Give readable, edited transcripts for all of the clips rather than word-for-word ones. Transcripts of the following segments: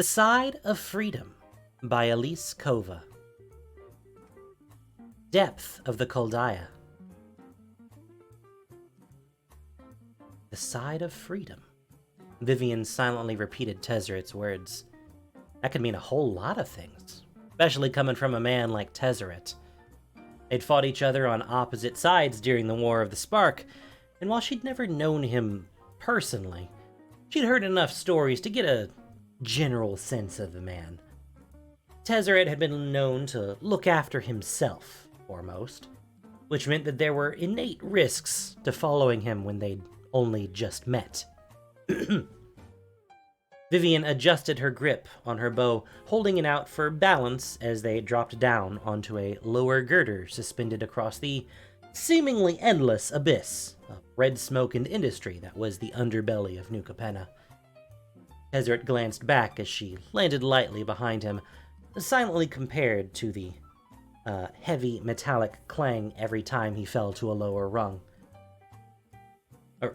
The Side of Freedom by Elise Kova. Depth of the Koldaya. The Side of Freedom. Vivien silently repeated Tezzeret's words. That could mean a whole lot of things, especially coming from a man like Tezzeret. They'd fought each other on opposite sides during the War of the Spark, and while she'd never known him personally, she'd heard enough stories to get a general sense of the man. Tezzeret had been known to look after himself, foremost, which meant that there were innate risks to following him when they'd only just met. Vivien adjusted her grip on her bow, holding it out for balance as they dropped down onto a lower girder suspended across the seemingly endless abyss of red smoke and industry that was the underbelly of New Capenna. Tezzeret glanced back as she landed lightly behind him, silently compared to the heavy metallic clang every time he fell to a lower rung.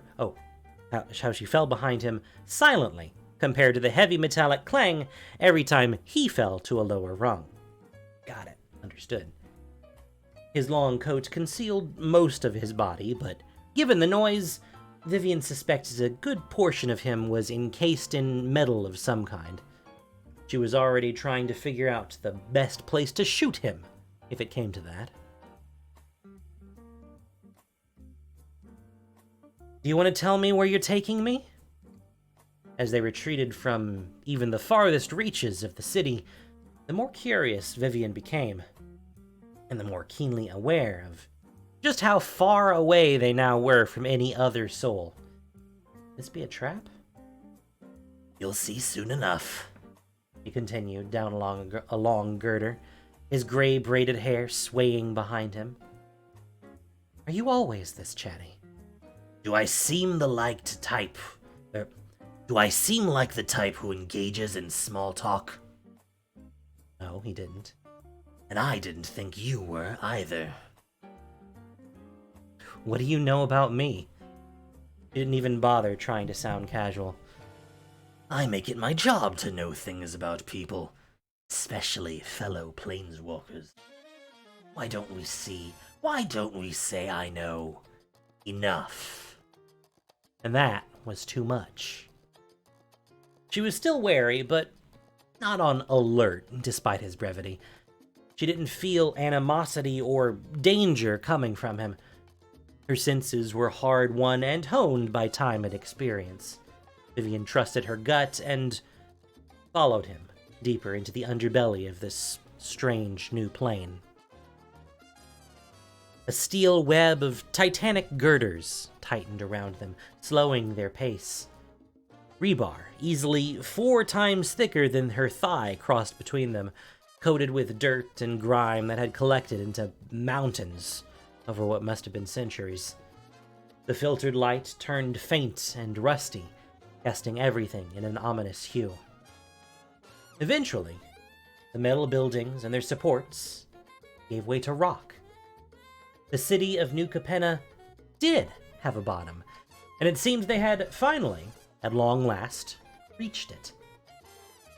How she fell behind him silently compared to the heavy metallic clang every time he fell to a lower rung. Got it. Understood. His long coat concealed most of his body, but given the noise, Vivien suspected a good portion of him was encased in metal of some kind. She was already trying to figure out the best place to shoot him, if it came to that. Do you want to tell me where you're taking me? As they retreated from even the farthest reaches of the city, the more curious Vivien became, and the more keenly aware of just how far away they now were from any other soul. Could this be a trap? You'll see soon enough, he continued down along a long girder, his gray braided hair swaying behind him. Are you always this chatty? Do I seem like the type who engages in small talk? No, he didn't. And I didn't think you were either. What do you know about me? He didn't even bother trying to sound casual. I make it my job to know things about people, especially fellow planeswalkers. Why don't we say I know enough? And that was too much. She was still wary, but not on alert, despite his brevity. She didn't feel animosity or danger coming from him. Her senses were hard-won and honed by time and experience. Vivien trusted her gut and followed him deeper into the underbelly of this strange new plane. A steel web of titanic girders tightened around them, slowing their pace. Rebar, easily 4 times thicker than her thigh, crossed between them, coated with dirt and grime that had collected into mountains over what must have been centuries. The filtered light turned faint and rusty, casting everything in an ominous hue. Eventually, the metal buildings and their supports gave way to rock. The city of New Capenna did have a bottom, and it seemed they had finally, at long last, reached it.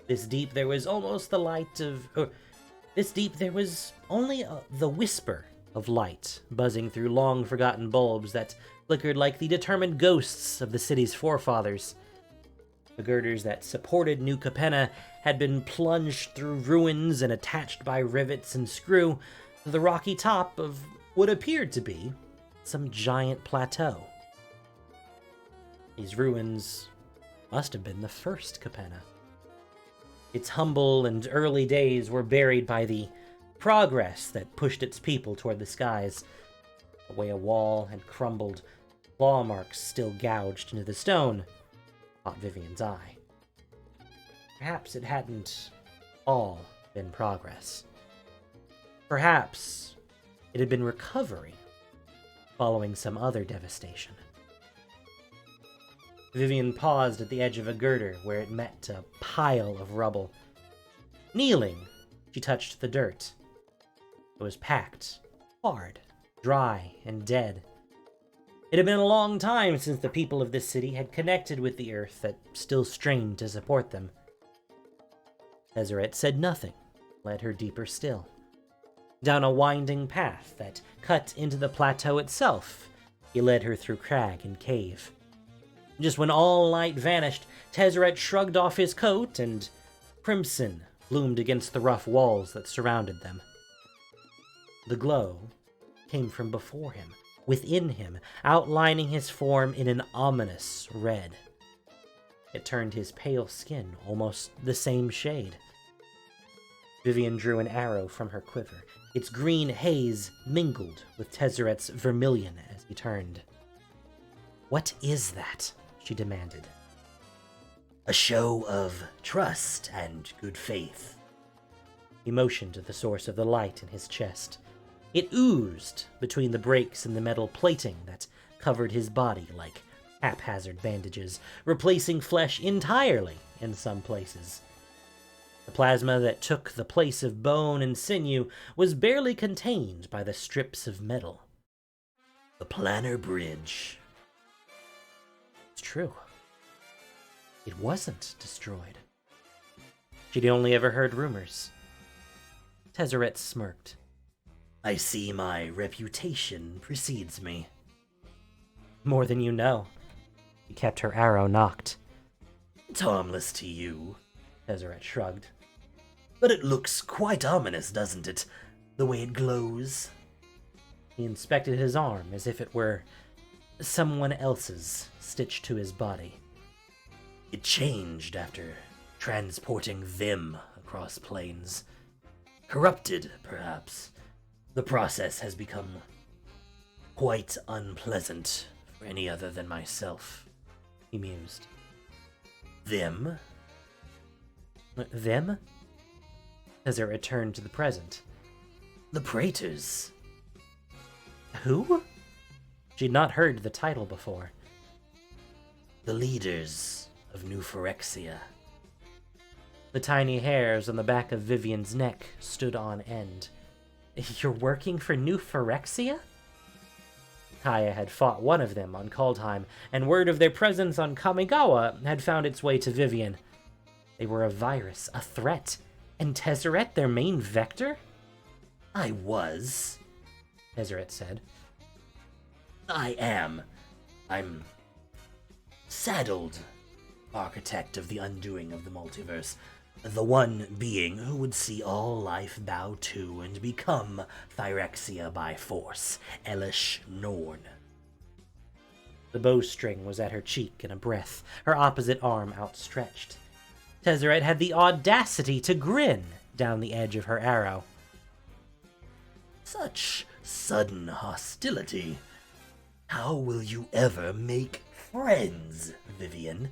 This deep there was almost the light of... this deep there was only the whisper of light buzzing through long-forgotten bulbs that flickered like the determined ghosts of the city's forefathers. The girders that supported New Capenna had been plunged through ruins and attached by rivets and screw to the rocky top of what appeared to be some giant plateau. These ruins must have been the first Capenna. Its humble and early days were buried by the progress that pushed its people toward the skies. The way a wall had crumbled, claw marks still gouged into the stone, caught Vivien's eye. Perhaps it hadn't all been progress. Perhaps it had been recovery, following some other devastation. Vivien paused at the edge of a girder where it met a pile of rubble. Kneeling, she touched the dirt. It was packed, hard, dry, and dead. It had been a long time since the people of this city had connected with the earth that still strained to support them. Tezzeret said nothing, led her deeper still. Down a winding path that cut into the plateau itself, he led her through crag and cave. Just when all light vanished, Tezzeret shrugged off his coat and crimson bloomed against the rough walls that surrounded them. The glow came from before him, within him, outlining his form in an ominous red. It turned his pale skin almost the same shade. Vivien drew an arrow from her quiver. Its green haze mingled with Tezzeret's vermilion as he turned. "What is that?" she demanded. "A show of trust and good faith." He motioned to the source of the light in his chest. It oozed between the breaks in the metal plating that covered his body like haphazard bandages, replacing flesh entirely in some places. The plasma that took the place of bone and sinew was barely contained by the strips of metal. "The planar bridge." It's true. It wasn't destroyed. She'd only ever heard rumors. Tezzeret smirked. "I see my reputation precedes me." "More than you know." He kept her arrow knocked. "It's harmless to you," Tezzeret shrugged. "But it looks quite ominous, doesn't it? The way it glows." He inspected his arm as if it were someone else's stitched to his body. "It changed after transporting them across planes. Corrupted, perhaps. The process has become quite unpleasant for any other than myself," he mused. "Them?" "Them?" Tezzeret returned to the present. "The Praetors." "Who?" She'd not heard the title before. "The leaders of New Phyrexia." The tiny hairs on the back of Vivien's neck stood on end. "You're working for New Phyrexia?" Kaya had fought one of them on Kaldheim, and word of their presence on Kamigawa had found its way to Vivien. They were a virus, a threat, and Tezzeret their main vector? "I was," Tezzeret said. "I am. I'm saddled architect of the undoing of the multiverse. The one being who would see all life bow to and become Phyrexia by force, Elish Norn." The bowstring was at her cheek in a breath, her opposite arm outstretched. Tezzeret had the audacity to grin down the edge of her arrow. "Such sudden hostility. How will you ever make friends, Vivien?"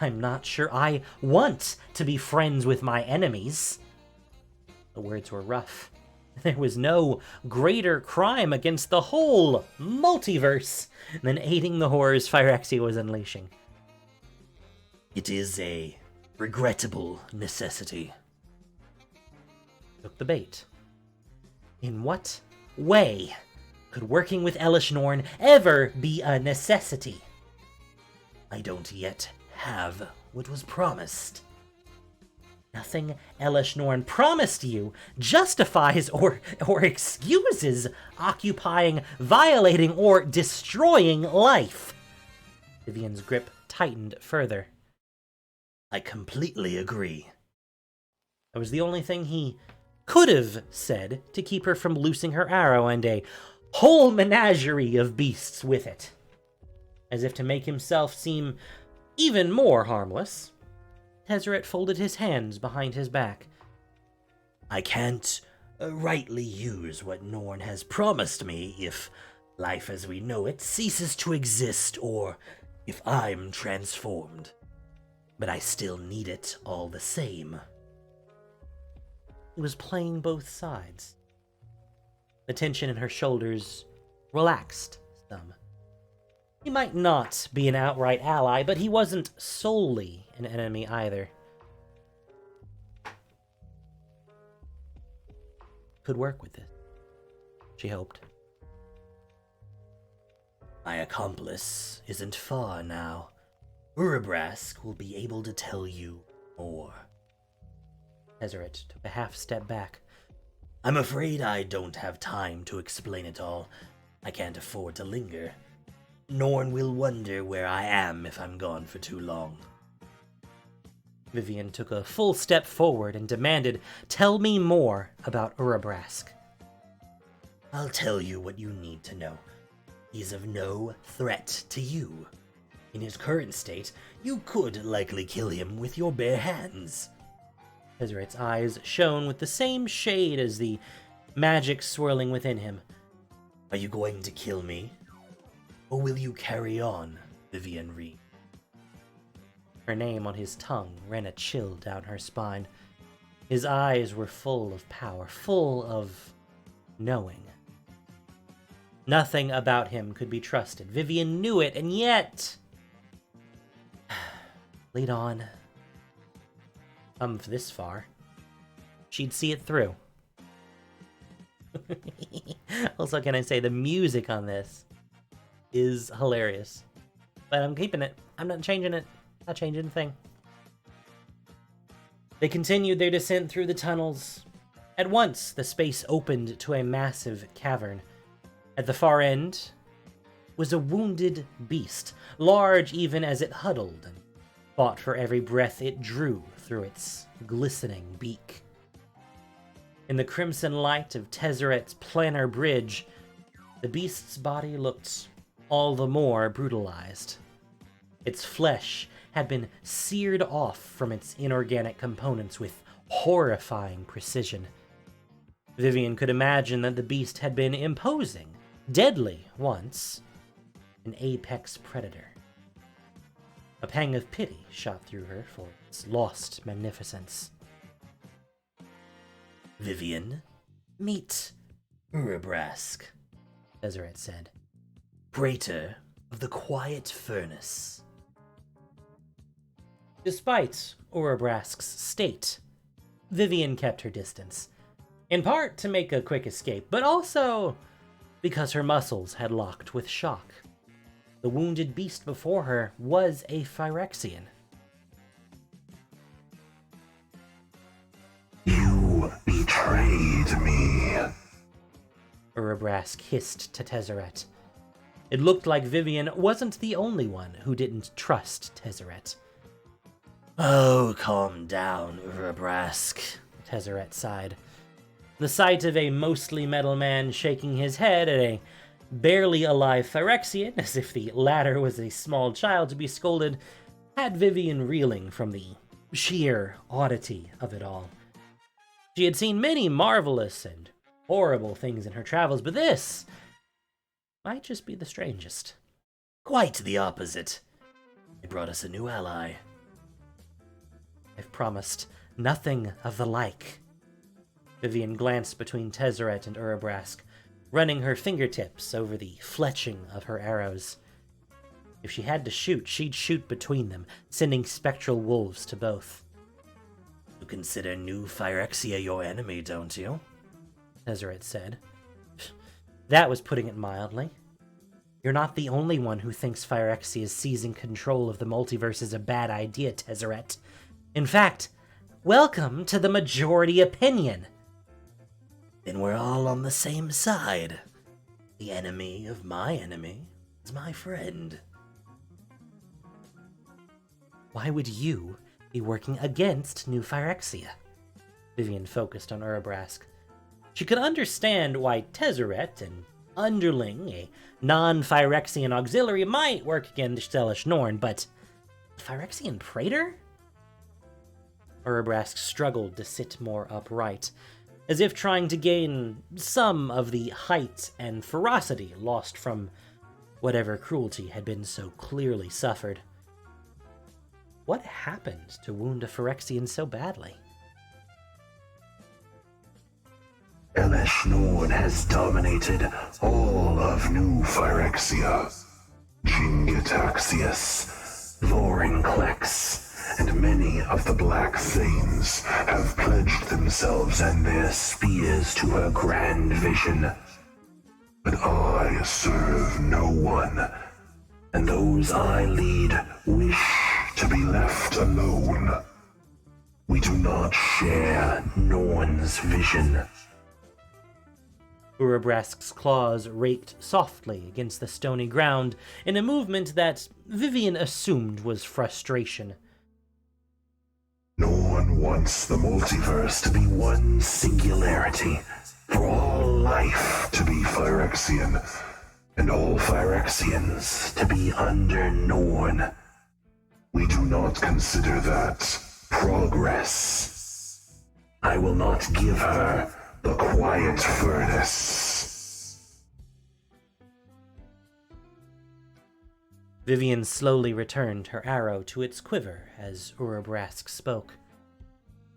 "I'm not sure I want to be friends with my enemies." The words were rough. There was no greater crime against the whole multiverse than aiding the horrors Phyrexia was unleashing. "It is a regrettable necessity." Took the bait. In what way could working with Elish Norn ever be a necessity? "I don't yet have what was promised." Nothing Elish Norn promised you justifies or excuses occupying, violating, or destroying life. Vivien's grip tightened further. "I completely agree." That was the only thing he could have said to keep her from loosing her arrow and a whole menagerie of beasts with it. As if to make himself seem even more harmless, Tezzeret folded his hands behind his back. "I can't rightly use what Norn has promised me if life as we know it ceases to exist or if I'm transformed. But I still need it all the same." He was playing both sides. The tension in her shoulders relaxed some. He might not be an outright ally, but he wasn't solely an enemy either. Could work with it, she hoped. "My accomplice isn't far now. Urabrask will be able to tell you more." Tezzeret took a half step back. I'm afraid I don't have time to explain it all. I can't afford to linger. Norn will wonder where I am if I'm gone for too long. Vivien took a full step forward and demanded, "Tell me more about Urabrask." I'll tell you what you need to know. He's of no threat to you. In his current state, you could likely kill him with your bare hands. Tezzeret's eyes shone with the same shade as the magic swirling within him. Are you going to kill me? Or will you carry on, Vivien Reed? Her name on his tongue ran a chill down her spine. His eyes were full of power, full of knowing. Nothing about him could be trusted. Vivien knew it, and yet... Lead on. Come this far. She'd see it through. Also, can I say, the music on this is hilarious. But I'm keeping it. I'm not changing it. Not changing a thing. They continued their descent through the tunnels. At once, the space opened to a massive cavern. At the far end was a wounded beast, large even as it huddled and fought for every breath it drew through its glistening beak. In the crimson light of Tezzeret's planar bridge, the beast's body looked all the more brutalized. Its flesh had been seared off from its inorganic components with horrifying precision. Vivien could imagine that the beast had been imposing, deadly once, an apex predator. A pang of pity shot through her for its lost magnificence. Vivien, meet Urabrask, Tezzeret said. Praetor of the Quiet Furnace. Despite Urabrask's state, Vivien kept her distance, in part to make a quick escape, but also because her muscles had locked with shock. The wounded beast before her was a Phyrexian. You betrayed me, Urabrask hissed to Tezzeret. It looked like Vivien wasn't the only one who didn't trust Tezzeret. Oh, calm down, Urabrask, Tezzeret sighed. The sight of a mostly metal man shaking his head at a barely alive Phyrexian, as if the latter was a small child to be scolded, had Vivien reeling from the sheer oddity of it all. She had seen many marvelous and horrible things in her travels, but this might just be the strangest. Quite the opposite. It brought us a new ally. I've promised nothing of the like. Vivien glanced between Tezzeret and Urabrask, running her fingertips over the fletching of her arrows. If she had to shoot, she'd shoot between them, sending spectral wolves to both. You consider New Phyrexia your enemy, don't you? Tezzeret said. That was putting it mildly. You're not the only one who thinks Phyrexia's seizing control of the multiverse is a bad idea, Tezzeret. In fact, welcome to the majority opinion. Then we're all on the same side. The enemy of my enemy is my friend. Why would you be working against New Phyrexia? Vivien focused on Urabrask. She could understand why Tezzeret, an underling, a non-Phyrexian auxiliary, might work against Elesh Norn, but a Phyrexian praetor? Urabrask struggled to sit more upright, as if trying to gain some of the height and ferocity lost from whatever cruelty had been so clearly suffered. What happened to wound a Phyrexian so badly? Elesh Norn has dominated all of New Phyrexia. Jingitaxius, Vorinclex, and many of the Black Thanes have pledged themselves and their spears to her grand vision. But I serve no one, and those I lead wish to be left alone. We do not share Norn's vision. Urabrask's claws raked softly against the stony ground in a movement that Vivien assumed was frustration. Norn wants the multiverse to be one singularity, for all life to be Phyrexian, and all Phyrexians to be under Norn. We do not consider that progress. I will not give her the quiet furnace. Vivien slowly returned her arrow to its quiver as Urabrask spoke.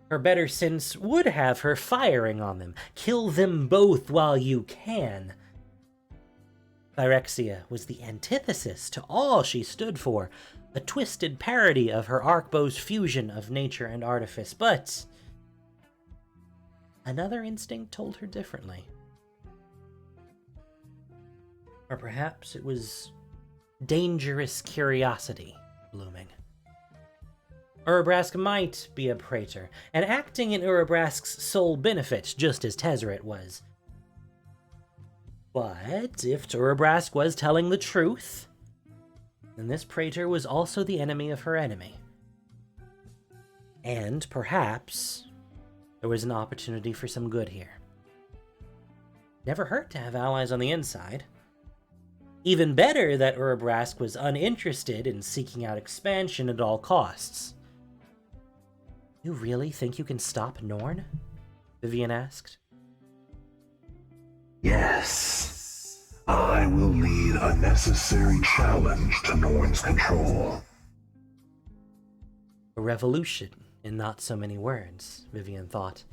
Her better sense would have her firing on them. Kill them both while you can. Phyrexia was the antithesis to all she stood for, a twisted parody of her Arcbow's fusion of nature and artifice, but another instinct told her differently. Or perhaps it was dangerous curiosity blooming. Urabrask might be a praetor, and acting in Urabrask's sole benefit, just as Tezzeret was. But if Urabrask was telling the truth, then this praetor was also the enemy of her enemy. And perhaps there was an opportunity for some good here. Never hurt to have allies on the inside. Even better that Urabrask was uninterested in seeking out expansion at all costs. You really think you can stop Norn? Vivien asked. Yes, I will lead a necessary challenge to Norn's control. A revolution in not so many words, Vivien thought.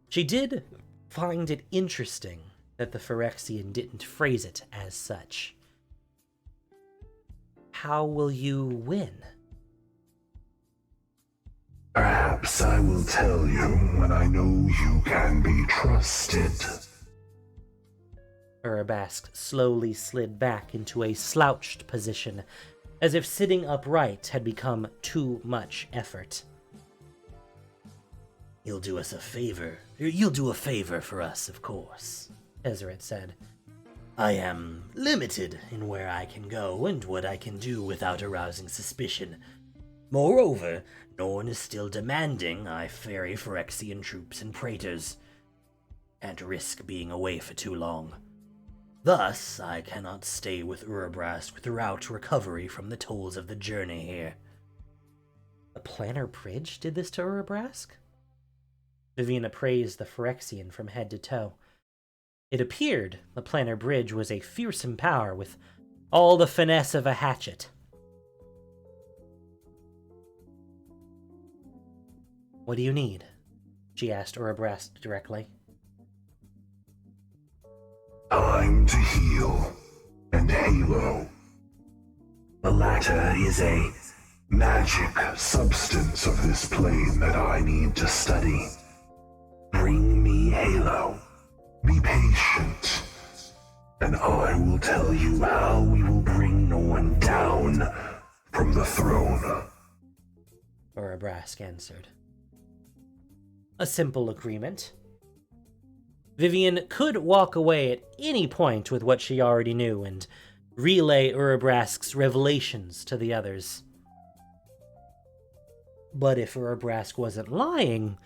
She did find it interesting that the Phyrexian didn't phrase it as such. How will you win? Perhaps I will tell you when I know you can be trusted. Urabrask slowly slid back into a slouched position, as if sitting upright had become too much effort. You'll do us a favor. You'll do a favor for us, of course, Tezzeret said. I am limited in where I can go and what I can do without arousing suspicion. Moreover, Norn is still demanding I ferry Phyrexian troops and praetors. Can't risk being away for too long. Thus, I cannot stay with Urabrask throughout recovery from the tolls of the journey here. The Planar Bridge did this to Urabrask? Vivien appraised the Phyrexian from head to toe. It appeared the Planar Bridge was a fearsome power with all the finesse of a hatchet. What do you need? She asked Urabrask directly. Time to heal and halo. The latter is a magic substance of this plane that I need to study. Bring me halo. Be patient, and I will tell you how we will bring Norn down from the throne. Urabrask answered. A simple agreement. Vivien could walk away at any point with what she already knew and relay Urabrask's revelations to the others. But if Urabrask wasn't lying,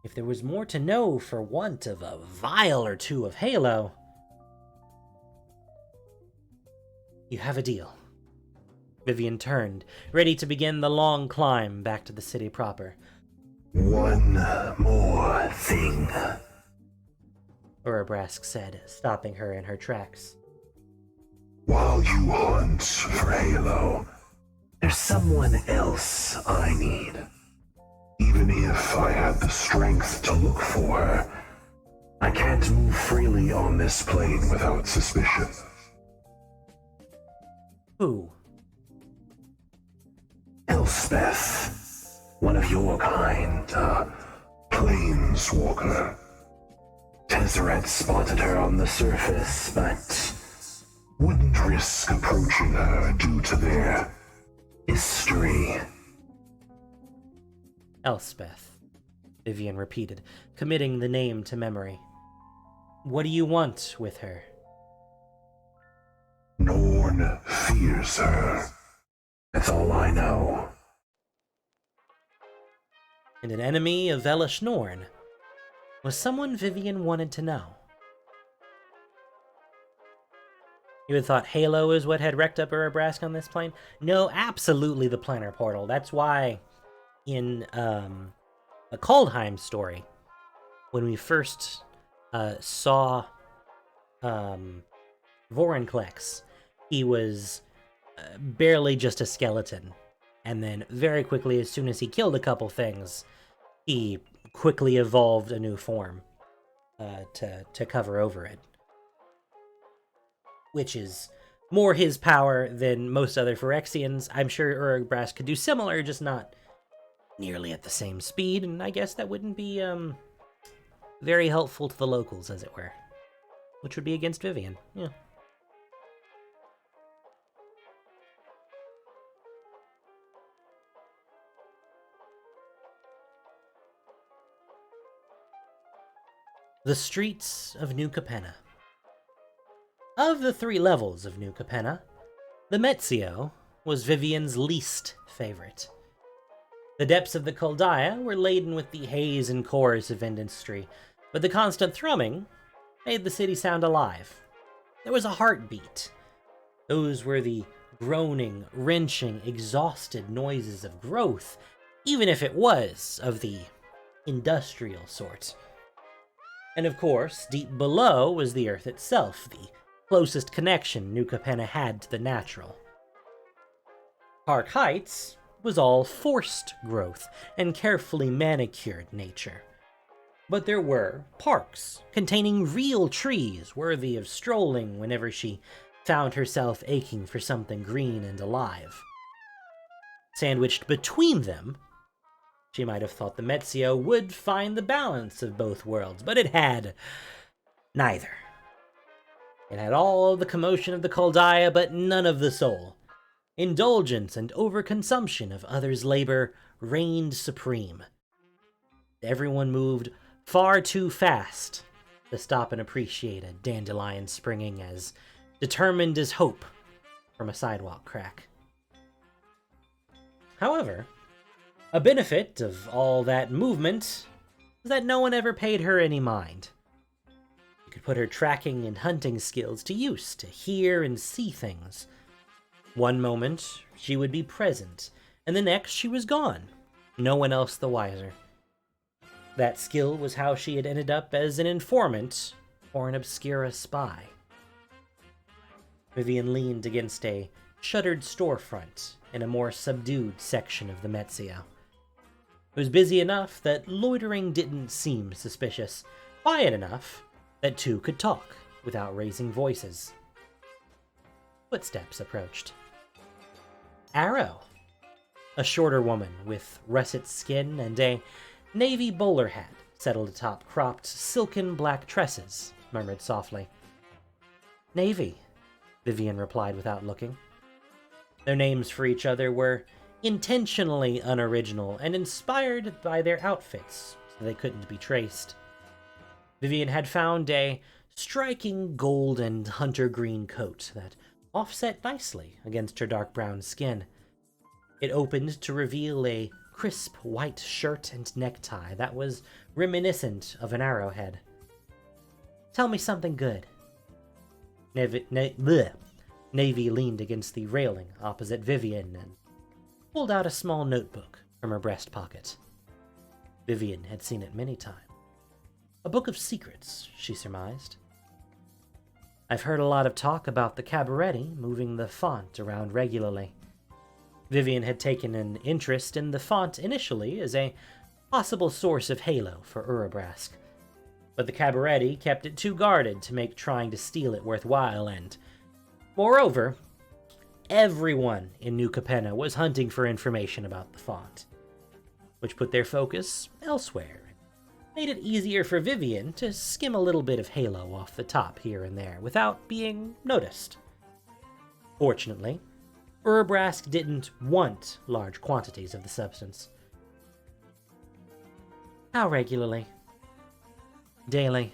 if there was more to know for want of a vial or two of halo, you have a deal. Vivien turned, ready to begin the long climb back to the city proper. One more thing, Urabrask said, stopping her in her tracks. While you hunt for halo, there's someone else I need. Even if I had the strength to look for her, I can't move freely on this plane without suspicion. Who? Elspeth. One of your kind, planeswalker. Tezzeret spotted her on the surface, but wouldn't risk approaching her due to their history. Elspeth, Vivien repeated, committing the name to memory. What do you want with her? Norn fears her. That's all I know. And an enemy of Elish Norn was someone Vivien wanted to know. You had thought Halo is what had wrecked up Urabrask on this plane? No, absolutely the planar portal. That's why in a Kaldheim story, when we first saw Vorinclex, he was barely just a skeleton. And then very quickly, as soon as he killed a couple things, he quickly evolved a new form to cover over it. Which is more his power than most other Phyrexians. I'm sure Urabrask could do similar, just not nearly at the same speed, and I guess that wouldn't be very helpful to the locals, as it were. Which would be against Vivien, yeah. The streets of New Capenna. Of the 3 levels of New Capenna, the Metzio was Vivien's least favorite. The depths of the Kuldaya were laden with the haze and chorus of industry, but the constant thrumming made the city sound alive. There was a heartbeat. Those were the groaning, wrenching, exhausted noises of growth, even if it was of the industrial sort. And of course, deep below was the earth itself, the closest connection New Capenna had to the natural. Park Heights was all forced growth and carefully manicured nature. But there were parks containing real trees worthy of strolling whenever she found herself aching for something green and alive. Sandwiched between them, she might have thought the Metzio would find the balance of both worlds, but it had neither. It had all the commotion of the Kuldaya, but none of the soul. Indulgence and overconsumption of others' labor reigned supreme. Everyone moved far too fast to stop and appreciate a dandelion springing as determined as hope from a sidewalk crack. However, a benefit of all that movement was that no one ever paid her any mind. You could put her tracking and hunting skills to use to hear and see things. One moment, she would be present, and the next she was gone, no one else the wiser. That skill was how she had ended up as an informant or an obscura spy. Vivien leaned against a shuttered storefront in a more subdued section of the Metzio. It was busy enough that loitering didn't seem suspicious, quiet enough that 2 could talk without raising voices. Footsteps approached. Arrow, a shorter woman with russet skin and a navy bowler hat settled atop cropped, silken black tresses, murmured softly. Navy, Vivien replied without looking. Their names for each other were intentionally unoriginal and inspired by their outfits, so they couldn't be traced. Vivien had found a striking gold and hunter green coat that offset nicely against her dark brown skin. It opened to reveal a crisp white shirt and necktie that was reminiscent of an arrowhead. Tell me something good. Navy leaned against the railing opposite Vivien and pulled out a small notebook from her breast pocket. Vivien had seen it many times. A book of secrets, she surmised. I've heard a lot of talk about the Cabaretti moving the font around regularly. Vivien had taken an interest in the font initially as a possible source of halo for Urabrask, but the Cabaretti kept it too guarded to make trying to steal it worthwhile, and, moreover, everyone in New Capenna was hunting for information about the font, which put their focus elsewhere and made it easier for Vivien to skim a little bit of halo off the top here and there without being noticed. Fortunately, Urabrask didn't want large quantities of the substance. How regularly? Daily.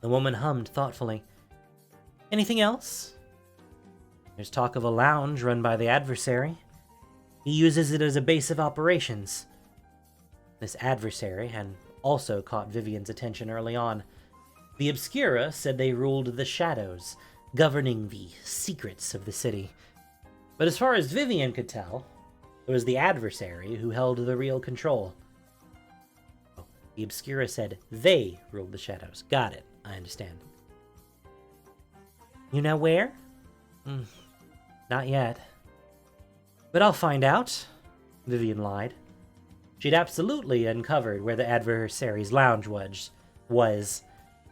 The woman hummed thoughtfully. Anything else? There's talk of a lounge run by the adversary. He uses it as a base of operations. This adversary had also caught Vivien's attention early on. The Obscura said they ruled the shadows, governing the secrets of the city. But as far as Vivien could tell, it was the adversary who held the real control. Oh, the Obscura said they ruled the shadows. Got it. I understand. You know where? Not yet. But I'll find out, Vivien lied. She'd absolutely uncovered where the adversary's lounge was,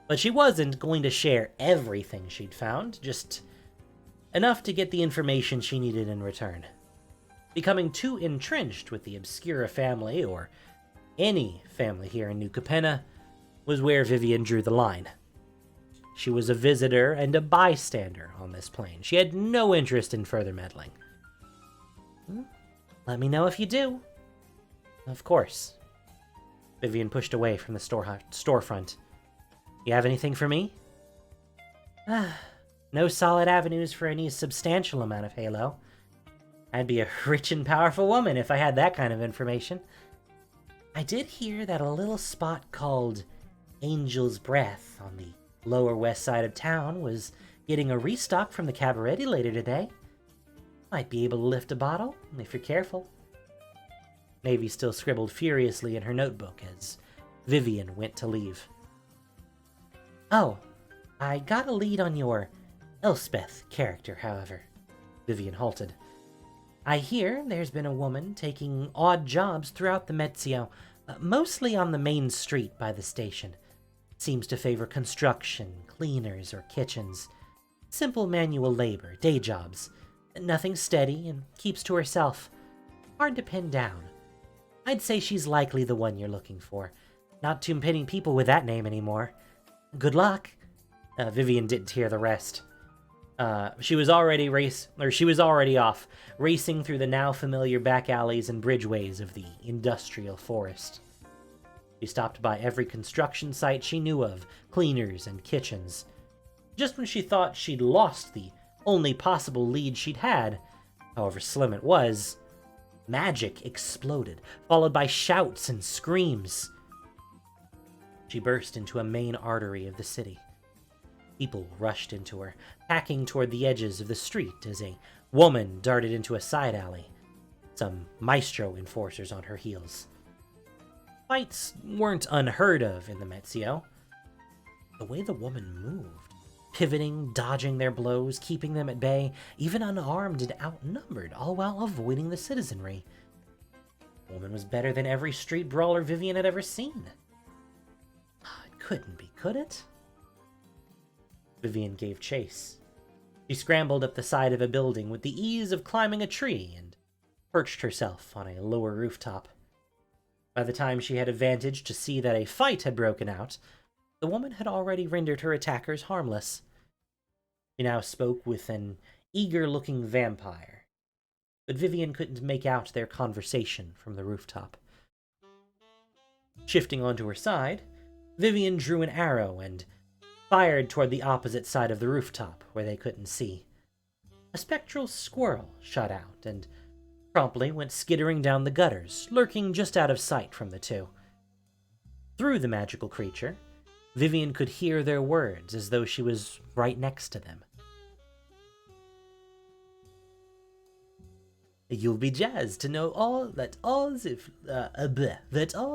but she wasn't going to share everything she'd found, just enough to get the information she needed in return. Becoming too entrenched with the Obscura family, or any family here in New Capenna, was where Vivien drew the line. She was a visitor and a bystander on this plane. She had no interest in further meddling. Let me know if you do. Of course. Vivien pushed away from the storefront. You have anything for me? No solid avenues for any substantial amount of halo. I'd be a rich and powerful woman if I had that kind of information. I did hear that a little spot called Angel's Breath on the lower west side of town was getting a restock from the cabaret later today. Might be able to lift a bottle, if you're careful. Navy still scribbled furiously in her notebook as Vivien went to leave. Oh, I got a lead on your Elspeth character, however. Vivien halted. I hear there's been a woman taking odd jobs throughout the Metzio, mostly on the main street by the station. Seems to favor construction, cleaners, or kitchens. Simple manual labor, day jobs. Nothing steady and keeps to herself. Hard to pin down. I'd say she's likely the one you're looking for. Not too many people with that name anymore. Good luck. Vivien didn't hear the rest. She was already off, racing through the now familiar back alleys and bridgeways of the industrial forest. She stopped by every construction site she knew of, cleaners and kitchens. Just when she thought she'd lost the only possible lead she'd had, however slim it was, magic exploded, followed by shouts and screams. She burst into a main artery of the city. People rushed into her, packing toward the edges of the street as a woman darted into a side alley, some maestro enforcers on her heels. Fights weren't unheard of in the Metzio. The way the woman moved, pivoting, dodging their blows, keeping them at bay, even unarmed and outnumbered, all while avoiding the citizenry. The woman was better than every street brawler Vivien had ever seen. It couldn't be, could it? Vivien gave chase. She scrambled up the side of a building with the ease of climbing a tree and perched herself on a lower rooftop. By the time she had a vantage to see that a fight had broken out, the woman had already rendered her attackers harmless. She now spoke with an eager-looking vampire, but Vivien couldn't make out their conversation from the rooftop. Shifting onto her side, Vivien drew an arrow and fired toward the opposite side of the rooftop, where they couldn't see. A spectral squirrel shot out and promptly went skittering down the gutters, lurking just out of sight from the two. Through the magical creature, Vivien could hear their words as though she was right next to them. You'll be jazzed to know that all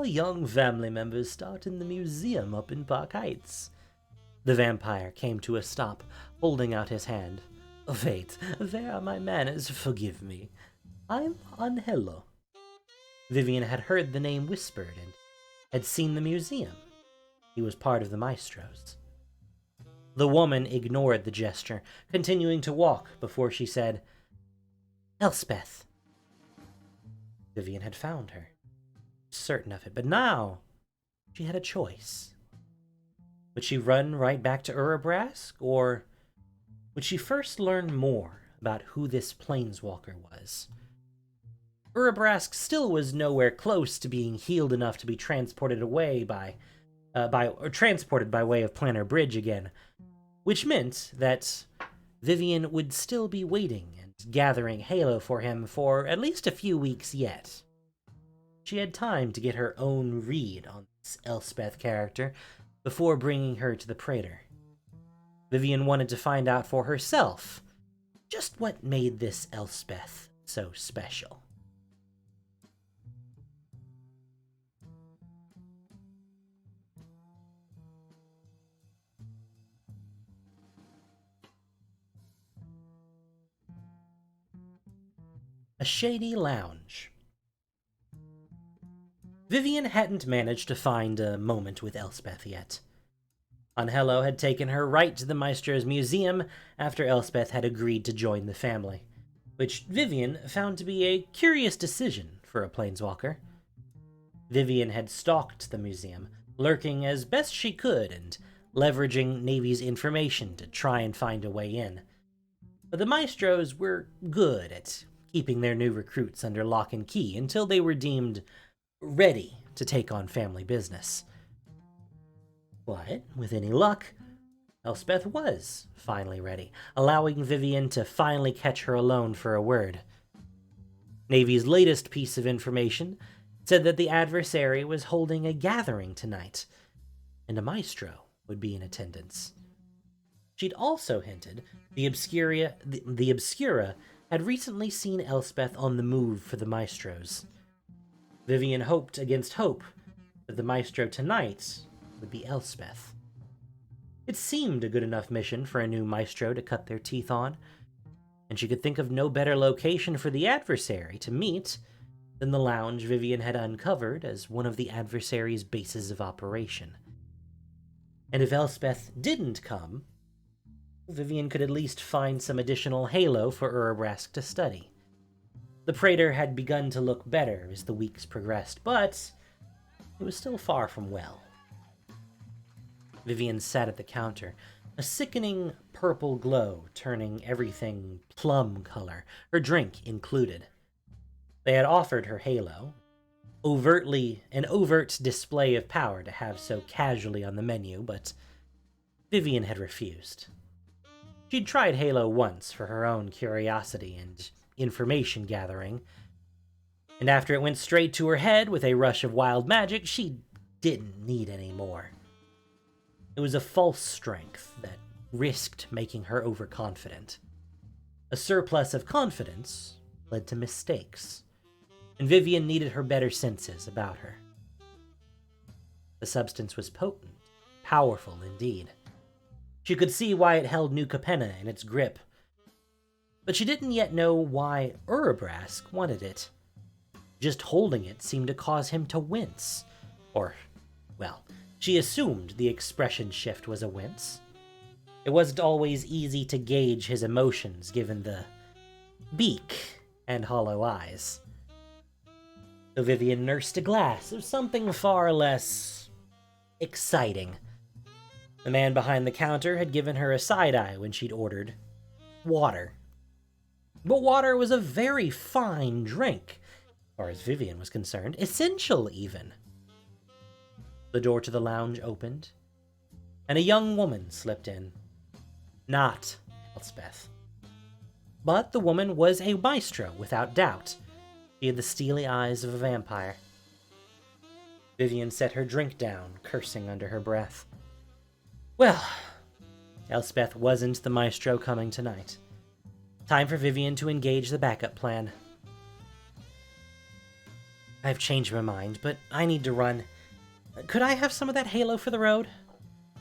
young family members start in the museum up in Park Heights. The vampire came to a stop, holding out his hand. Wait, there are my manners, forgive me. I'm Angelo. Vivien had heard the name whispered and had seen the museum. He was part of the maestros. The woman ignored the gesture, continuing to walk before she said, Elspeth. Vivien had found her, certain of it, but now she had a choice. Would she run right back to Urabrask, or would she first learn more about who this planeswalker was? Urabrask still was nowhere close to being healed enough to be transported away transported by way of Planner Bridge again, which meant that Vivien would still be waiting and gathering Halo for him for at least a few weeks yet. She had time to get her own read on this Elspeth character before bringing her to the Praetor. Vivien wanted to find out for herself just what made this Elspeth so special. A shady lounge. Vivien hadn't managed to find a moment with Elspeth yet. Angelo had taken her right to the Maestro's museum after Elspeth had agreed to join the family, which Vivien found to be a curious decision for a planeswalker. Vivien had stalked the museum, lurking as best she could and leveraging Navy's information to try and find a way in. But the Maestros were good at keeping their new recruits under lock and key until they were deemed ready to take on family business. But, with any luck, Elspeth was finally ready, allowing Vivien to finally catch her alone for a word. Navy's latest piece of information said that the adversary was holding a gathering tonight, and a Maestro would be in attendance. She'd also hinted the Obscura had recently seen Elspeth on the move for the Maestros. Vivien hoped against hope that the Maestro tonight would be Elspeth. It seemed a good enough mission for a new Maestro to cut their teeth on, and she could think of no better location for the adversary to meet than the lounge Vivien had uncovered as one of the adversary's bases of operation. And if Elspeth didn't come, Vivien could at least find some additional Halo for Urabrask to study. The Praetor had begun to look better as the weeks progressed, but it was still far from well. Vivien sat at the counter, a sickening purple glow turning everything plum color, her drink included. They had offered her Halo, an overt display of power to have so casually on the menu, but Vivien had refused. She'd tried Halo once for her own curiosity and information gathering, and after it went straight to her head with a rush of wild magic, she didn't need any more. It was a false strength that risked making her overconfident. A surplus of confidence led to mistakes, and Vivien needed her better senses about her. The substance was potent, powerful indeed. She could see why it held New Capenna in its grip, but she didn't yet know why Urabrask wanted it. Just holding it seemed to cause him to wince. Or, well, she assumed the expression shift was a wince. It wasn't always easy to gauge his emotions given the beak and hollow eyes. So Vivien nursed a glass of something far less exciting. The man behind the counter had given her a side-eye when she'd ordered water. But water was a very fine drink, as far as Vivien was concerned, essential even. The door to the lounge opened, and a young woman slipped in. Not Elspeth. But the woman was a Maestro, without doubt. She had the steely eyes of a vampire. Vivien set her drink down, cursing under her breath. Well, Elspeth wasn't the Maestro coming tonight. Time for Vivien to engage the backup plan. I've changed my mind, but I need to run. Could I have some of that Halo for the road?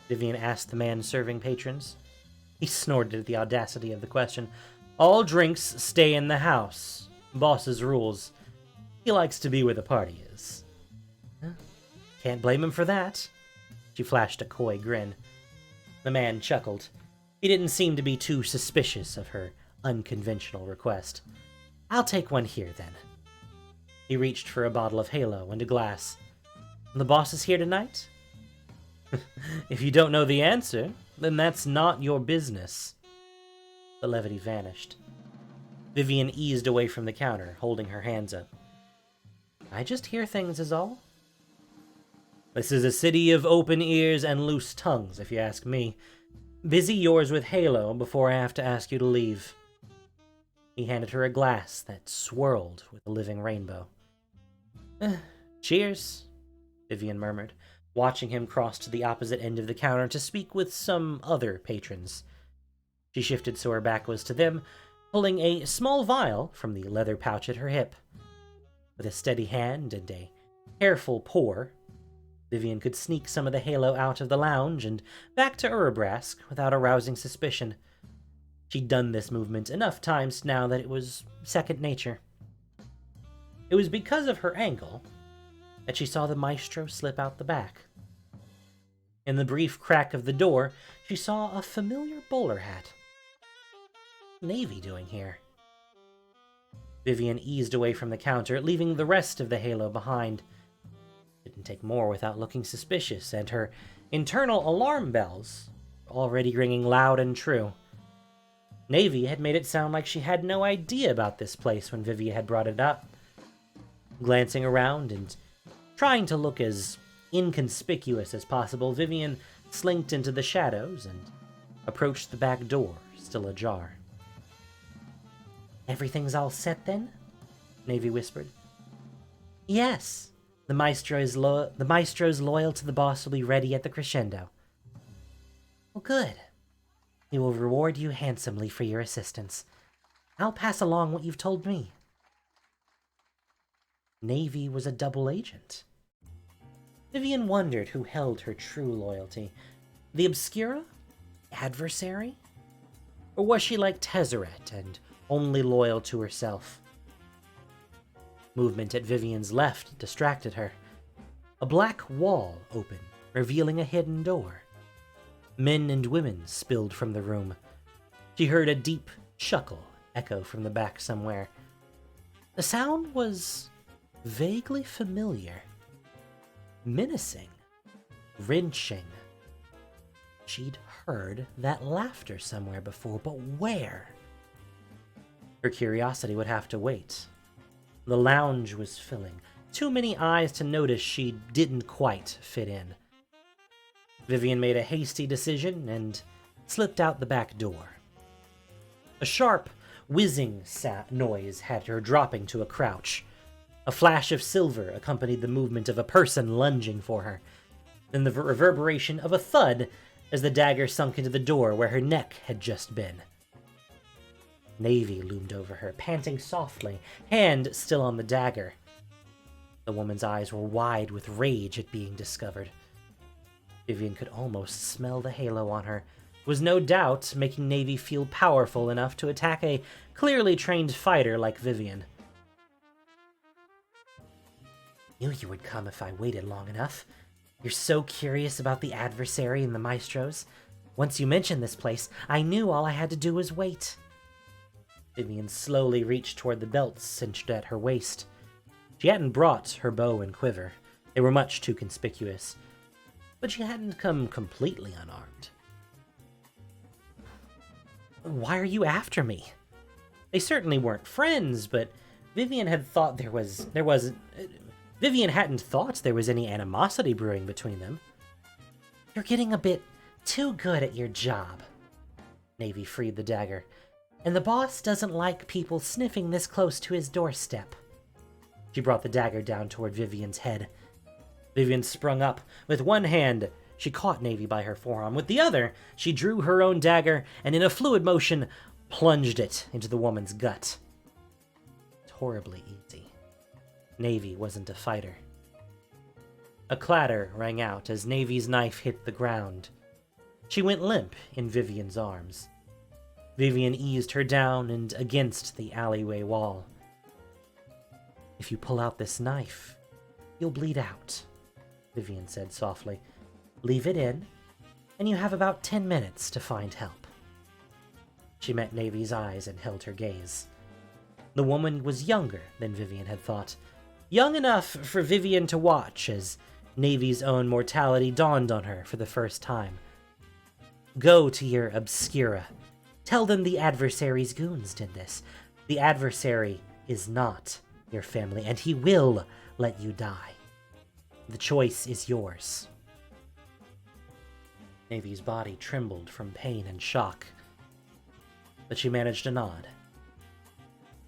Vivien asked the man serving patrons. He snorted at the audacity of the question. All drinks stay in the house. Boss's rules. He likes to be where the party is. Can't blame him for that. She flashed a coy grin. The man chuckled. He didn't seem to be too suspicious of her unconventional request. I'll take one here, then. He reached for a bottle of Halo and a glass. The boss is here tonight? If you don't know the answer, then that's not your business. The levity vanished. Vivien eased away from the counter, holding her hands up. I just hear things is all. This is a city of open ears and loose tongues, if you ask me. Busy yours with Halo before I have to ask you to leave. He handed her a glass that swirled with a living rainbow. Cheers, Vivien murmured, watching him cross to the opposite end of the counter to speak with some other patrons. She shifted so her back was to them, pulling a small vial from the leather pouch at her hip. With a steady hand and a careful pour, Vivien could sneak some of the Halo out of the lounge and back to Urabrask without arousing suspicion. She'd done this movement enough times now that it was second nature. It was because of her angle that she saw the maestro slip out the back. In the brief crack of the door, she saw a familiar bowler hat. Navy doing here? Vivien eased away from the counter, leaving the rest of the Halo behind. Didn't take more without looking suspicious, and her internal alarm bells were already ringing loud and true. Navy had made it sound like she had no idea about this place when Vivien had brought it up. Glancing around and trying to look as inconspicuous as possible, Vivien slinked into the shadows and approached the back door, still ajar. "Everything's all set, then?" Navy whispered. "Yes. The maestro's loyal to the boss will be ready at the crescendo." "Well, good. He will reward you handsomely for your assistance. I'll pass along what you've told me." Navy was a double agent. Vivien wondered who held her true loyalty. The Obscura? Adversary? Or was she like Tezzeret and only loyal to herself? Movement at Vivien's left distracted her. A black wall opened, revealing a hidden door. Men and women spilled from the room. She heard a deep chuckle echo from the back somewhere. The sound was vaguely familiar. Menacing. Wrenching. She'd heard that laughter somewhere before, but where? Her curiosity would have to wait. The lounge was filling. Too many eyes to notice she didn't quite fit in. Vivien made a hasty decision and slipped out the back door. A sharp, whizzing noise had her dropping to a crouch. A flash of silver accompanied the movement of a person lunging for her, then the reverberation of a thud as the dagger sunk into the door where her neck had just been. Navy loomed over her, panting softly, hand still on the dagger. The woman's eyes were wide with rage at being discovered. Vivien could almost smell the halo on her. It was no doubt making Navy feel powerful enough to attack a clearly trained fighter like Vivien. "Knew you would come if I waited long enough. You're so curious about the adversary and the maestros. Once you mentioned this place, I knew all I had to do was wait." Vivien slowly reached toward the belts cinched at her waist. She hadn't brought her bow and quiver. They were much too conspicuous. But she hadn't come completely unarmed. "Why are you after me?" They certainly weren't friends, but Vivien hadn't thought there was any animosity brewing between them. "You're getting a bit too good at your job." Navy freed the dagger. "And the boss doesn't like people sniffing this close to his doorstep." She brought the dagger down toward Vivien's head. Vivien sprung up. With one hand, she caught Navy by her forearm. With the other, she drew her own dagger and in a fluid motion, plunged it into the woman's gut. It's horribly easy. Navy wasn't a fighter. A clatter rang out as Navy's knife hit the ground. She went limp in Vivien's arms. Vivien eased her down and against the alleyway wall. "If you pull out this knife, you'll bleed out," Vivien said softly. "Leave it in, and you have about 10 minutes to find help." She met Navy's eyes and held her gaze. The woman was younger than Vivien had thought. Young enough for Vivien to watch as Navy's own mortality dawned on her for the first time. "Go to your Obscura. Tell them the adversary's goons did this. The adversary is not your family, and he will let you die. The choice is yours. Navy's body trembled from pain and shock, but she managed to nod.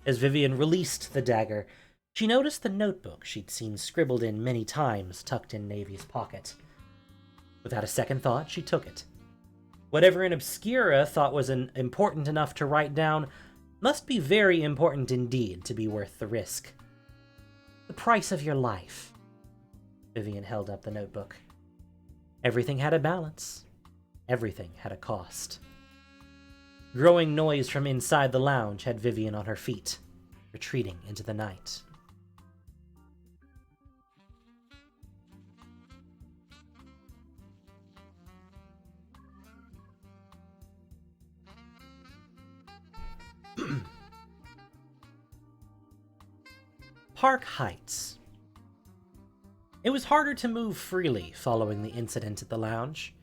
As Vivien released the dagger, she noticed the notebook she'd seen scribbled in many times tucked in Navy's pocket. Without a second thought, she took it. Whatever an Obscura thought was important enough to write down must be very important indeed to be worth the risk. The price of your life. Vivien held up the notebook. Everything had a balance. Everything had a cost. Growing noise from inside the lounge had Vivien on her feet, retreating into the night. Park Heights. It was harder to move freely following the incident at the lounge.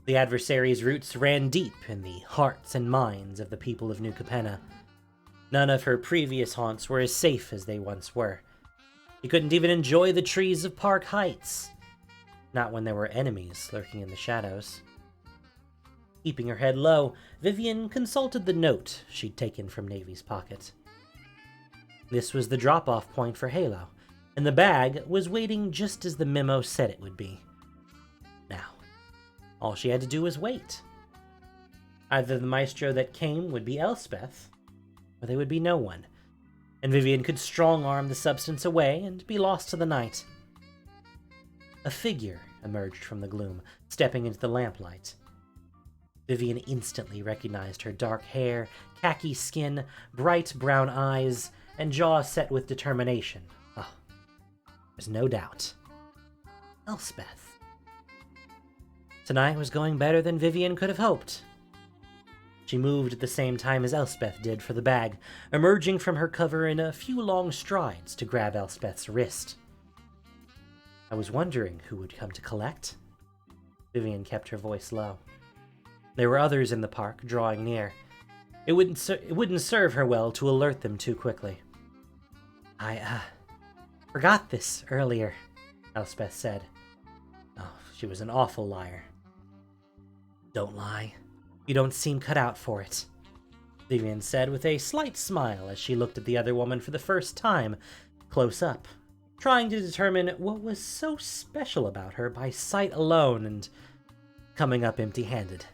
The adversary's roots ran deep in the hearts and minds of the people of New Capenna. None of her previous haunts were as safe as they once were. She couldn't even enjoy the trees of Park Heights, not when there were enemies lurking in the shadows. Keeping her head low, Vivien consulted the note she'd taken from Navy's pocket. This was the drop-off point for Halo, and the bag was waiting just as the memo said it would be. Now, all she had to do was wait. Either the maestro that came would be Elspeth, or there would be no one, and Vivien could strong-arm the substance away and be lost to the night. A figure emerged from the gloom, stepping into the lamplight. Vivien instantly recognized her dark hair, khaki skin, bright brown eyes, and jaw set with determination. Oh, there's no doubt. Elspeth. Tonight was going better than Vivien could have hoped. She moved at the same time as Elspeth did for the bag, emerging from her cover in a few long strides to grab Elspeth's wrist. I was wondering who would come to collect. Vivien kept her voice low. There were others in the park, drawing near. It wouldn't serve her well to alert them too quickly. I forgot this earlier, Elspeth said. Oh, she was an awful liar. Don't lie. You don't seem cut out for it, Vivien said with a slight smile as she looked at the other woman for the first time, close up, trying to determine what was so special about her by sight alone and coming up empty-handed.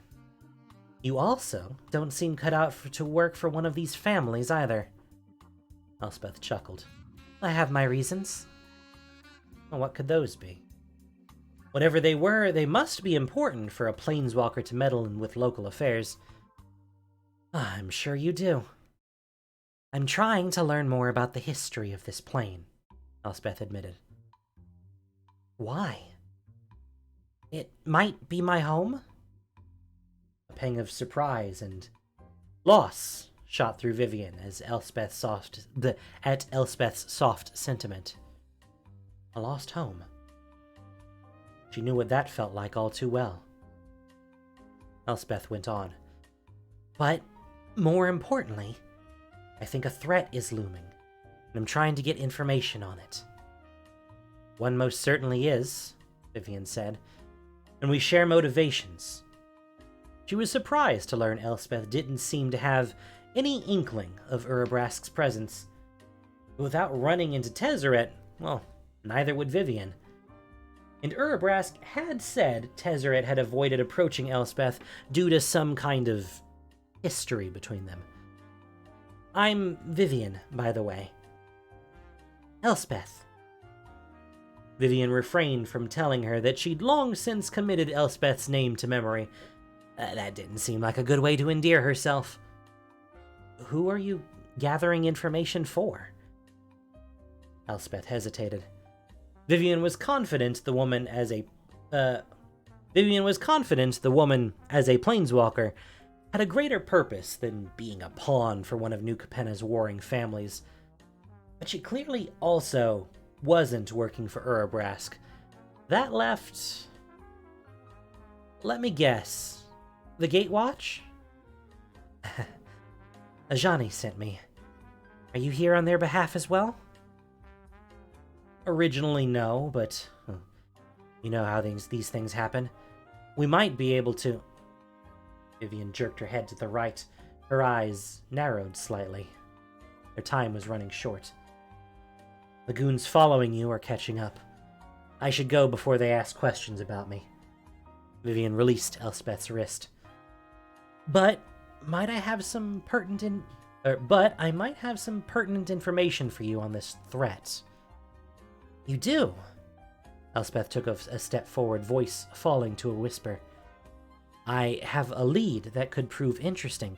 You also don't seem cut out to work for one of these families either. Elspeth chuckled. I have my reasons. Well, what could those be? Whatever they were, they must be important for a planeswalker to meddle in with local affairs. I'm sure you do. I'm trying to learn more about the history of this plane, Elspeth admitted. Why? It might be my home? A pang of surprise and loss shot through Vivien at Elspeth's soft sentiment. A lost home. She knew what that felt like all too well. Elspeth went on. But, more importantly, I think a threat is looming, and I'm trying to get information on it. One most certainly is, Vivien said, and we share motivations. She was surprised to learn Elspeth didn't seem to have any inkling of Urabrask's presence. But without running into Tezzeret, well, neither would Vivien. And Urabrask had said Tezzeret had avoided approaching Elspeth due to some kind of history between them. I'm Vivien, by the way. Elspeth. Vivien refrained from telling her that she'd long since committed Elspeth's name to memory. That didn't seem like a good way to endear herself. Who are you gathering information for? Elspeth hesitated. Vivien was confident the woman as a planeswalker had a greater purpose than being a pawn for one of New Capenna's warring families. But she clearly also wasn't working for Urabrask. That left... Let me guess. The Gatewatch? Ajani sent me. Are you here on their behalf as well? originally know, but you know how these things happen. We might be able to... Vivien jerked her head to the right. Her eyes narrowed slightly. Their time was running short. The goons following you are catching up. I should go before they ask questions about me. Vivien released Elspeth's wrist. But I might have some pertinent information for you on this threat. You do? Elspeth took a step forward, voice falling to a whisper. I have a lead that could prove interesting.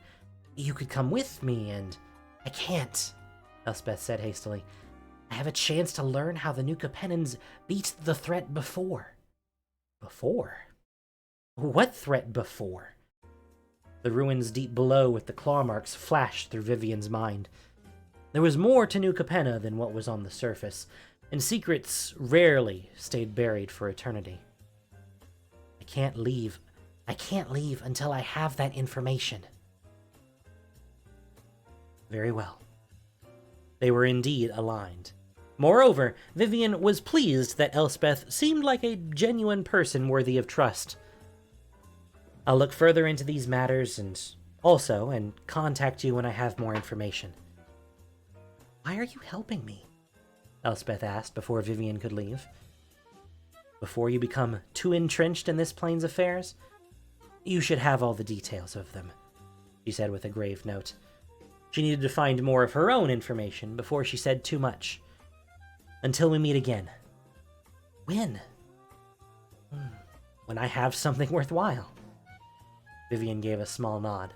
You could come with me and... I can't, Elspeth said hastily. I have a chance to learn how the new Capennans beat the threat before. Before? What threat before? The ruins deep below with the claw marks flashed through Vivien's mind. There was more to New Capenna than what was on the surface, and secrets rarely stayed buried for eternity. I can't leave until I have that information. Very well. They were indeed aligned. Moreover, Vivien was pleased that Elspeth seemed like a genuine person worthy of trust. I'll look further into these matters and contact you when I have more information. Why are you helping me? Elspeth asked before Vivien could leave. Before you become too entrenched in this plane's affairs, you should have all the details of them, she said with a grave note. She needed to find more of her own information before she said too much. Until we meet again. When? When I have something worthwhile. Vivien gave a small nod.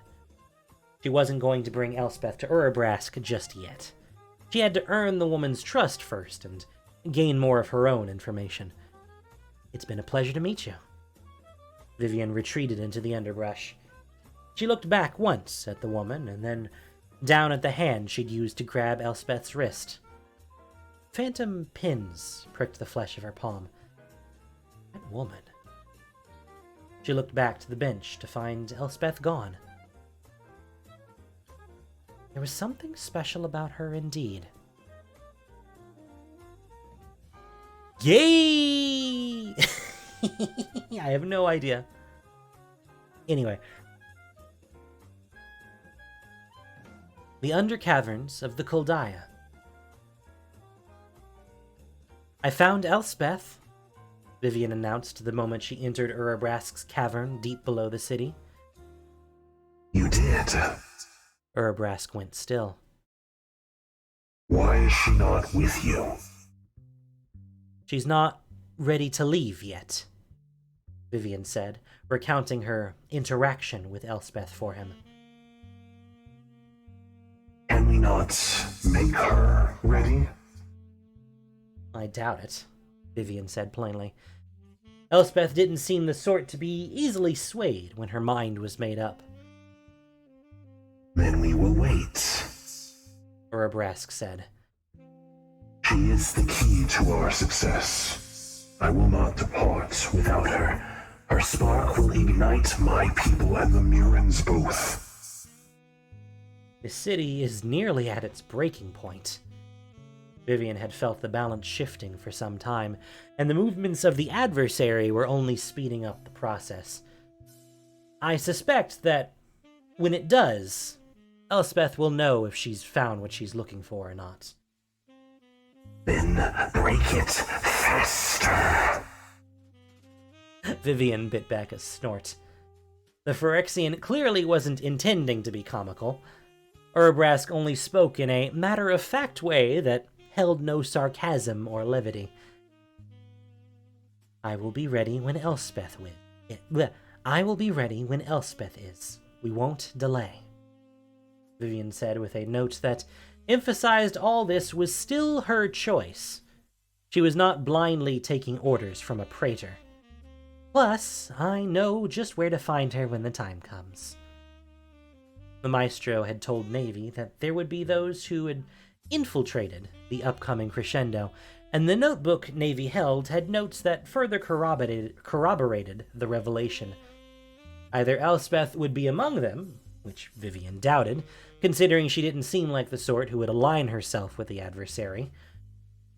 She wasn't going to bring Elspeth to Urabrask just yet. She had to earn the woman's trust first and gain more of her own information. It's been a pleasure to meet you. Vivien retreated into the underbrush. She looked back once at the woman and then down at the hand she'd used to grab Elspeth's wrist. Phantom pins pricked the flesh of her palm. That woman. She looked back to the bench to find Elspeth gone. There was something special about her indeed. Yay! I have no idea. Anyway. The undercaverns of the Kuldaya. I found Elspeth, Vivien announced the moment she entered Urabrask's cavern deep below the city. You did? Urabrask went still. Why is she not with you? She's not ready to leave yet, Vivien said, recounting her interaction with Elspeth for him. Can we not make her ready? I doubt it, Vivien said plainly. Elspeth didn't seem the sort to be easily swayed when her mind was made up. Then we will wait, Urabrask said. She is the key to our success. I will not depart without her. Her spark will ignite my people and the Mirrans both. The city is nearly at its breaking point. Vivien had felt the balance shifting for some time, and the movements of the adversary were only speeding up the process. I suspect that when it does, Elspeth will know if she's found what she's looking for or not. Then break it faster. Vivien bit back a snort. The Phyrexian clearly wasn't intending to be comical. Urabrask only spoke in a matter-of-fact way that held no sarcasm or levity. I will be ready when Elspeth is. We won't delay, Vivien said with a note that emphasized all this was still her choice. She was not blindly taking orders from a praetor. Plus, I know just where to find her when the time comes. The maestro had told Navy that there would be those who had infiltrated the upcoming crescendo, and the notebook Navy held had notes that further corroborated the revelation. Either Elspeth would be among them, which Vivien doubted, considering she didn't seem like the sort who would align herself with the adversary,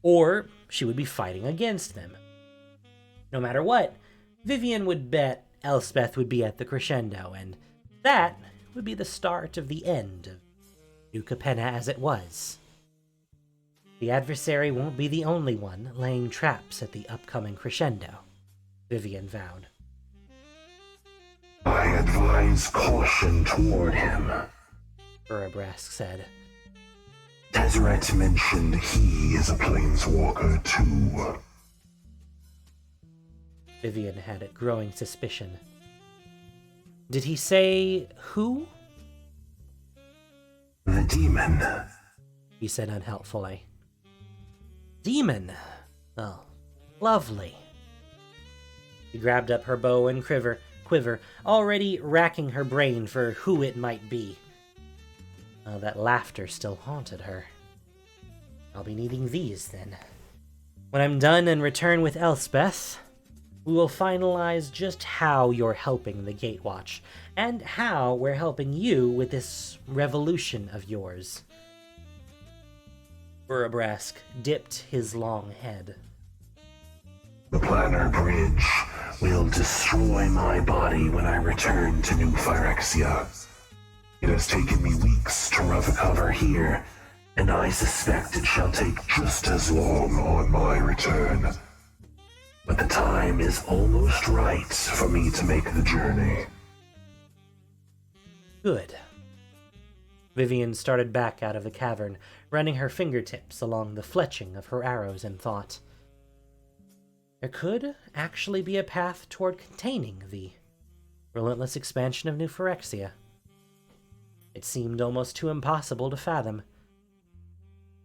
or she would be fighting against them. No matter what, Vivien would bet Elspeth would be at the crescendo, and that would be the start of the end of New Capenna as it was. The adversary won't be the only one laying traps at the upcoming crescendo, Vivien vowed. I advise caution toward him, Urabrask said. Tezzeret mentioned he is a planeswalker too. Vivien had a growing suspicion. Did he say who? The demon, He said unhelpfully. Demon? Oh, lovely. She grabbed up her bow and quiver, already racking her brain for who it might be. That laughter still haunted her. I'll be needing these, then. When I'm done and return with Elspeth, we will finalize just how you're helping the Gatewatch, and how we're helping you with this revolution of yours. Urabrask dipped his long head. The Planner Bridge will destroy my body when I return to New Phyrexia. It has taken me weeks to recover here, and I suspect it shall take just as long on my return. But the time is almost right for me to make the journey. Good. Vivien started back out of the cavern, running her fingertips along the fletching of her arrows in thought. There could actually be a path toward containing the relentless expansion of New Phyrexia. It seemed almost too impossible to fathom.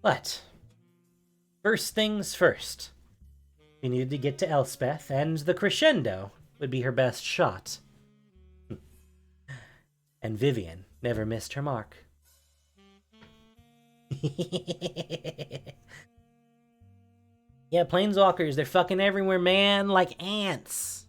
But, first things first. She needed to get to Elspeth, and the crescendo would be her best shot. And Vivien never missed her mark. Yeah, planeswalkers, they're fucking everywhere, man, like ants.